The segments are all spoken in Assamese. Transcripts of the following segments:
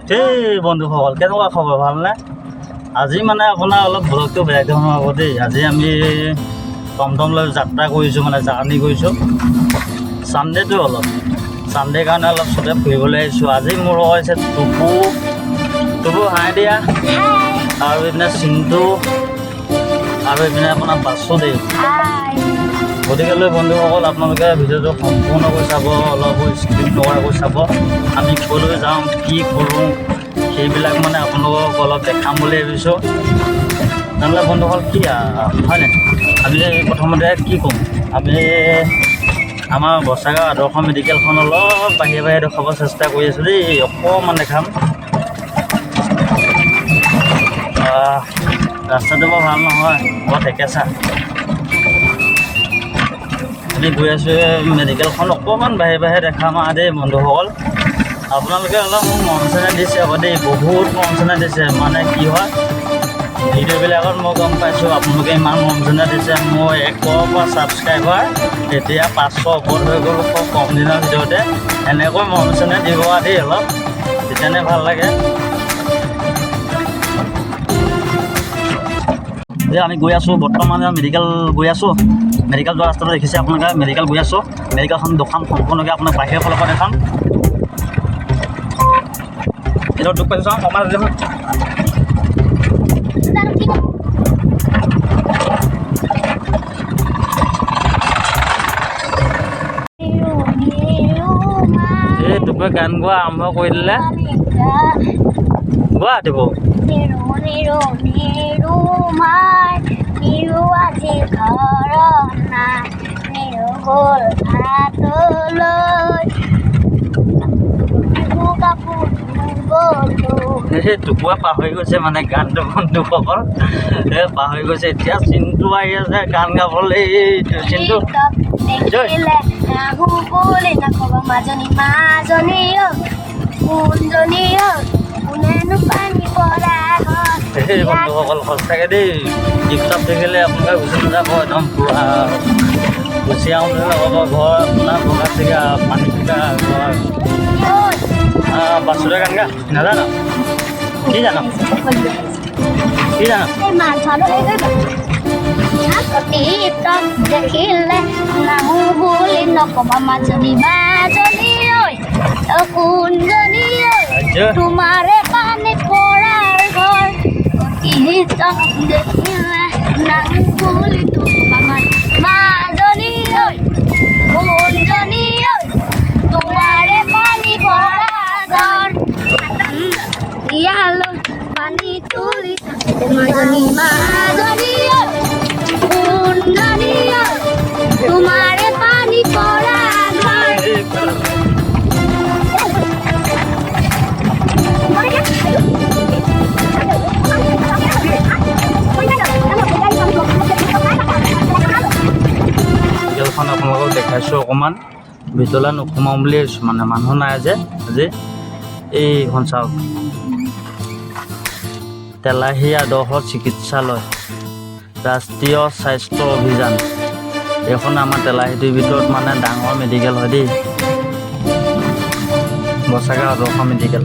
সেই বন্ধুসকল কেনেকুৱা খবৰ ভালনে? আজি মানে আপোনাৰ অলপ ভ্লগটো বেয়া ধৰণৰ হ'ব দেই। আজি আমি টমটম লৈ যাত্ৰা কৰিছোঁ, মানে জাৰ্ণি কৰিছোঁ। ছানডেটো ছানডে কাৰণে অলপ চবে ফুৰিবলৈ আহিছোঁ। আজি মোৰ হৈছে টুপু হাই দিয়া, আৰু এইপিনে চিন্তু, আৰু এইপিনে আপোনাৰ বাসুদেৱ। গতিকেলৈ বন্ধুসকল আপোনালোকে ভিডিঅ'টো সম্পূৰ্ণকৈ চাব, অলপ স্কিপ নকৰাকৈ চাব। আমি ক'লৈ যাওঁ, কি কৰোঁ, সেইবিলাক মানে আপোনালোকক অলপ দেখাম বুলি ভাবিছোঁ। তেনেহ'লে বন্ধুসকল কি হয়নে, আমি প্ৰথমতে কি ক'ম, আমি আমাৰ বচাগাঁও আদৰ্শ মেডিকেলখন অলপ বাহিৰে বাহিৰে দেখুৱাব চেষ্টা কৰি আছোঁ দেই। অকণমান দেখাম। ৰাস্তাটো বৰ ভাল নহয়, বৰ ঠেকেচা। আমি গৈ আছোঁ মেডিকেলখন অকণমান বাহিৰে বাহিৰে দেখাম আৰু দেই বন্ধুসকল। আপোনালোকে অলপ মোক মৰম চেনেহ দিছে আকৌ দেই, বহুত মৰম চেনেহ দিছে। মানে কি হয়, ভিডিঅ'বিলাকত মই গম পাইছোঁ আপোনালোকে ইমান মৰম চেনেহ দিছে। মোৰ 100 ছাবস্ক্ৰাইবাৰ এতিয়া 500 ওপৰত হৈ গ'ল খুব কম দিনৰ ভিতৰতে। এনেকৈ মৰম চেনেহ দিব আৰু দেই অলপ, তেতিয়ানে ভাল লাগে। আমি গৈ আছোঁ বৰ্তমান মেডিকেল গৈ আছোঁ। মেডিকেল যোৱা ৰাস্তাটো দেখিছে আপোনালোকে, মেডিকেল গৈ আছোঁ। মেডিকেলখন দেখাম সম্পূৰ্ণকৈ আপোনাক বাহিৰৰ ফালৰ পৰা দেখাম। এইটো দুখ পাইছোঁ চাওঁ কমাই দেখোন। এই টুকুৱে গান গোৱা আৰম্ভ কৰি দিলে। গোৱা দিব সেই টুকুৱে পাহৰি গৈছে, মানে গানটো বন্ধুসকল পাহৰি গৈছে। এতিয়া চিন্তু আহি আছে গান গাবলৈ। চিন্তু সেই বন্ধুসকল সঁচাকৈ দেই, টিপটপ দেখিলে আপোনালোকে গুচি নাযাব, একদম পুৰা গুচি আহোঁ বুলি নক'ব। ঘৰ আপোনাৰ বগা চিগা পানী চিগা ঘৰ। বাসুদেৱ গান গা নাজানো, কি জানো দেখিলে নাহো বুলি নকবা মাজনী মাজনী ঐ কোনজনী ঐ তোমাৰে পানী পৰাৰ ঘৰ। দেখিলে নাহো বুলি নকবা মাজনী ঐ কোনজনী ঐ তোমাৰে পানী পৰাৰ ঘৰ। ইয়ালৈ পানী তুলি মাজনী মাজনী ঐ কোনজনী ঐ তোমাৰে পানী পৰাৰ ঘৰ। মেডিকেলখন আপোনালোকক দেখাইছোঁ অকণমান। ভিতৰলৈ নোসোমাওঁ বুলি ভাবিছোঁ, মানে মানুহ নাই যে আজি। এইখন চাওক, তেলাহী আদৰ্শ চিকিৎসালয় ৰাষ্ট্ৰীয় স্বাস্থ্য অভিযান। এইখন আমাৰ তেলাহীটোৰ ভিতৰত মানে ডাঙৰ মেডিকেল হয় দেই, বচাগাঁও আদৰ্শ মেডিকেল।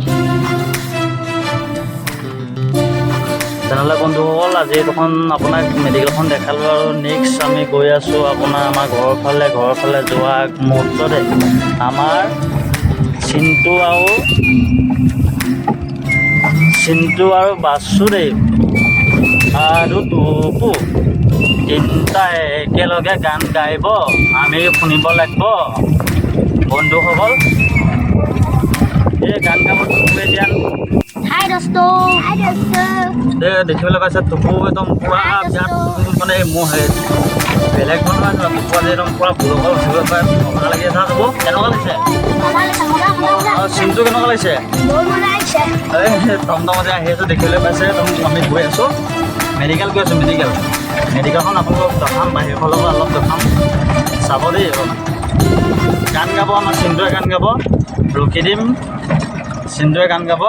তেনেহ'লে বন্ধুসকল আজি এইখন আপোনাক মেডিকেলখন দেখালোঁ, আৰু নেক্সট আমি গৈ আছোঁ আপোনাৰ আমাৰ ঘৰৰ ফালে যোৱা মুহূৰ্ততে আমাৰ চিন্তু আৰু বাসুদেৱ আৰু টুপু তিনিটাই একেলগে গান গাইব, আমি শুনিব লাগিব বন্ধুসকল। এই গান গাব টুপুৱে দিয়া দেখিবলৈ পাইছে। টুপু একদম পূৰা বিৰাট মানে মোৰ বেলেগ ধৰণৰ টুপু আজি একদম পূৰা ভুলকল উঠিব পাৰে, মজা লাগি আছে। টুপু কেনেকুৱা লাগিছে? চিন্তু কেনেকুৱা লাগিছে? এই টমটমতে আহি আছোঁ, দেখিবলৈ পাইছে। আমি গৈ আছোঁ মেডিকেল, গৈ আছোঁ মেডিকেলখন আপোনালোকক দেখাম, বাহিৰৰ ফালৰ পৰা অলপ দেখাম, চাব দেই। গান গাব আমাৰ চিন্তুৱে গান গাব, ৰখি দিম, চিন্তুৱে গান গাব।